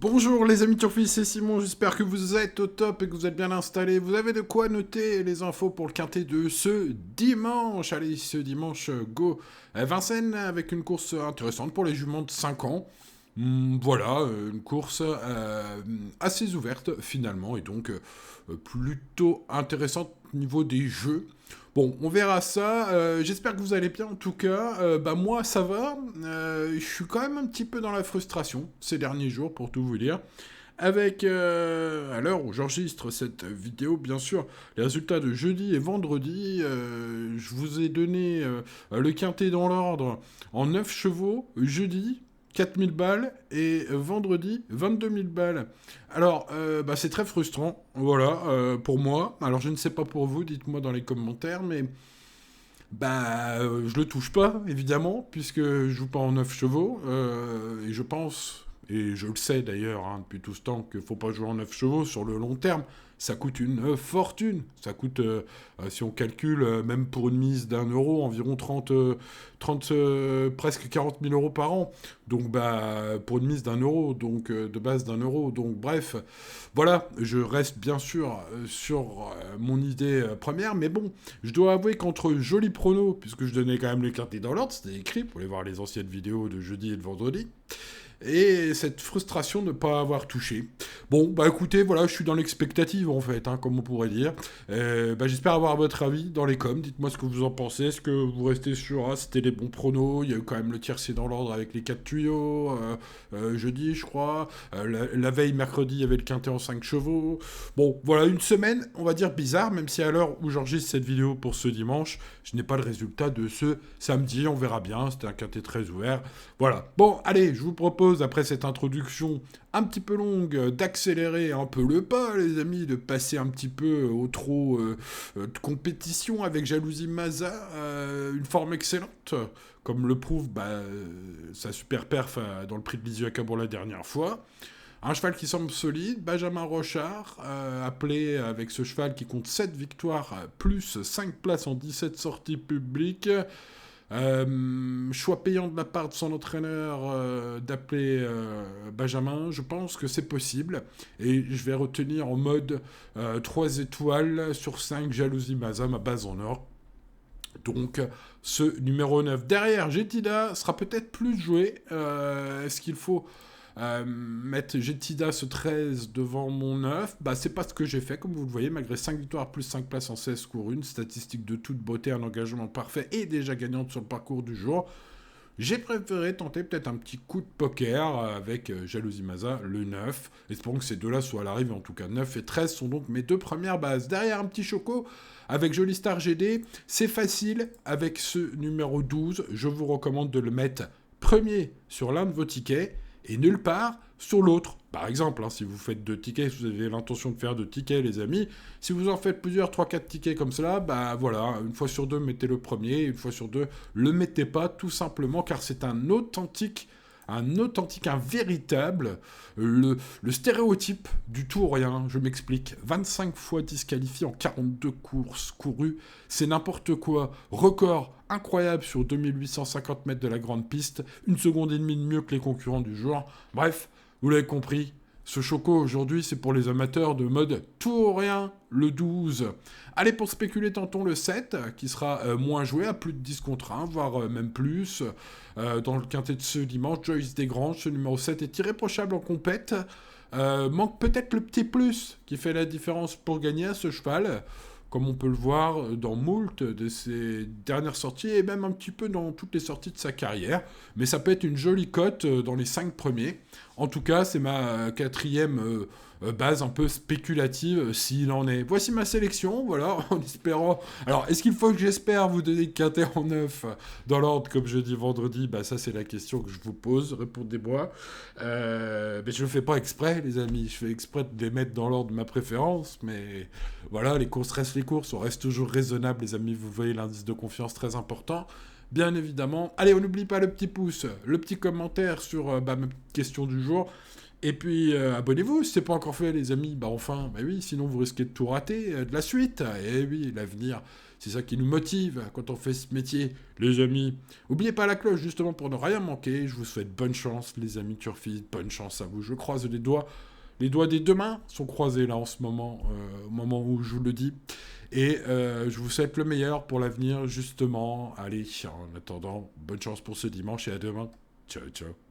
Bonjour les amis Turfis, c'est Simon, j'espère que vous êtes au top et que vous êtes bien installés. Vous avez de quoi noter les infos pour le quintet de ce dimanche. Allez, ce dimanche, go Vincennes avec une course intéressante pour les juments de 5 ans. Voilà, une course assez ouverte finalement et donc plutôt intéressante au niveau des jeux. Bon, on verra ça. J'espère que vous allez bien en tout cas. Moi, ça va. Je suis quand même un petit peu dans la frustration ces derniers jours, pour tout vous dire. Avec, à l'heure où j'enregistre cette vidéo, bien sûr, les résultats de jeudi et vendredi. Je vous ai donné le quintet dans l'ordre en 9 chevaux. Jeudi, 4000 balles et vendredi 22 000 balles. Alors, c'est très frustrant, voilà, pour moi. Alors, je ne sais pas pour vous, dites-moi dans les commentaires, mais je le touche pas, évidemment, puisque je joue pas en 9 chevaux, et je pense, et je le sais d'ailleurs, hein, depuis tout ce temps, qu'il faut pas jouer en 9 chevaux sur le long terme. Ça coûte une fortune. Ça coûte, si on calcule, même pour une mise d'1 euro, environ 30 presque 40 000 euros par an. Donc, pour une mise d'1 euro, donc de base d'1 euro. Donc, bref, voilà, je reste bien sûr sur mon idée première, mais bon, je dois avouer qu'entre joli prono, puisque je donnais quand même les quintés dans l'ordre, c'était écrit, pour aller voir les anciennes vidéos de jeudi et de vendredi, et cette frustration de ne pas avoir touché. Bon, écoutez, voilà, je suis dans l'expectative en fait, hein, comme on pourrait dire. J'espère avoir votre avis dans les coms. Dites-moi ce que vous en pensez. Est-ce que vous restez sur c'était les bons pronos? Il y a eu quand même le tiercé dans l'ordre avec les 4 tuyaux. Jeudi, je crois. La veille, mercredi, il y avait le quintet en 5 chevaux. Bon, voilà, une semaine, on va dire bizarre, même si à l'heure où j'enregistre cette vidéo pour ce dimanche, je n'ai pas le résultat de ce samedi. On verra bien. C'était un quintet très ouvert. Voilà. Bon, allez, je vous propose, après cette introduction un petit peu longue, d'accélérer un peu le pas, les amis, de passer un petit peu au trot de compétition avec Jalousie Maza, une forme excellente, comme le prouve sa super perf dans le prix de Lisieux à Cabourg la dernière fois. Un cheval qui semble solide, Benjamin Rochard, appelé avec ce cheval qui compte 7 victoires, plus 5 places en 17 sorties publiques. Choix payant de la part de son entraîneur d'appeler Benjamin, je pense que c'est possible. Et je vais retenir en mode 3 étoiles sur 5, Jalousie Maza, ma base en or. Donc, ce numéro 9. Derrière, Jetida sera peut-être plus joué. Est-ce qu'il faut mettre Jetida ce 13 devant mon 9? C'est pas ce que j'ai fait, comme vous le voyez, malgré 5 victoires plus 5 places en 16 cours, une statistique de toute beauté, un engagement parfait et déjà gagnante sur le parcours du jour. J'ai préféré tenter peut-être un petit coup de poker avec Jalousie Maza, le 9. Espérons que ces deux-là soient à l'arrivée. En tout cas, 9 et 13 sont donc mes deux premières bases. Derrière, un petit choco avec Jolie Star GD. C'est facile avec ce numéro 12. Je vous recommande de le mettre premier sur l'un de vos tickets et nulle part sur l'autre. Par exemple, si vous faites 2 tickets, si vous avez l'intention de faire 2 tickets, les amis, si vous en faites plusieurs, 3-4 tickets comme cela, voilà, une fois sur deux, mettez le premier, une fois sur deux, le mettez pas, tout simplement, car c'est un véritable, le stéréotype du tout ou rien, je m'explique. 25 fois disqualifié en 42 courses courues, c'est n'importe quoi. Record incroyable sur 2850 mètres de la grande piste, 1 seconde et demie de mieux que les concurrents du jour. Bref, vous l'avez compris, ce choco aujourd'hui, c'est pour les amateurs de mode tout ou rien, le 12. Allez, pour spéculer, tentons le 7, qui sera moins joué, à plus de 10 contre 1, voire même plus. Dans le quintet de ce dimanche, Joyce Desgranges, ce numéro 7 est irréprochable en compète. Manque peut-être le petit plus qui fait la différence pour gagner à ce cheval, comme on peut le voir dans moult de ses dernières sorties et même un petit peu dans toutes les sorties de sa carrière. Mais ça peut être une jolie cote dans les 5 premiers. En tout cas, c'est ma quatrième base un peu spéculative s'il en est. Voici ma sélection, voilà, en espérant... Alors, est-ce qu'il faut que j'espère vous donner le quintet en 9 dans l'ordre, comme je dis vendredi? Ça, c'est la question que je vous pose, répondez-moi. Mais je le fais pas exprès, les amis. Je fais exprès de les mettre dans l'ordre de ma préférence, mais voilà, les courses restent les courses. On reste toujours raisonnable, les amis. Vous voyez l'indice de confiance très important. Bien évidemment. Allez, on n'oublie pas le petit pouce, le petit commentaire sur ma question du jour. Et puis, abonnez-vous si ce n'est pas encore fait, les amis. Bah enfin, bah oui, sinon vous risquez de tout rater de la suite. Et oui, l'avenir, c'est ça qui nous motive quand on fait ce métier, les amis. N'oubliez pas la cloche, justement, pour ne rien manquer. Je vous souhaite bonne chance, les amis turfistes. Bonne chance à vous. Je croise les doigts. Les doigts des deux mains sont croisés là en ce moment, au moment où je vous le dis. Et je vous souhaite le meilleur pour l'avenir, justement. Allez, en attendant, bonne chance pour ce dimanche et à demain. Ciao, ciao.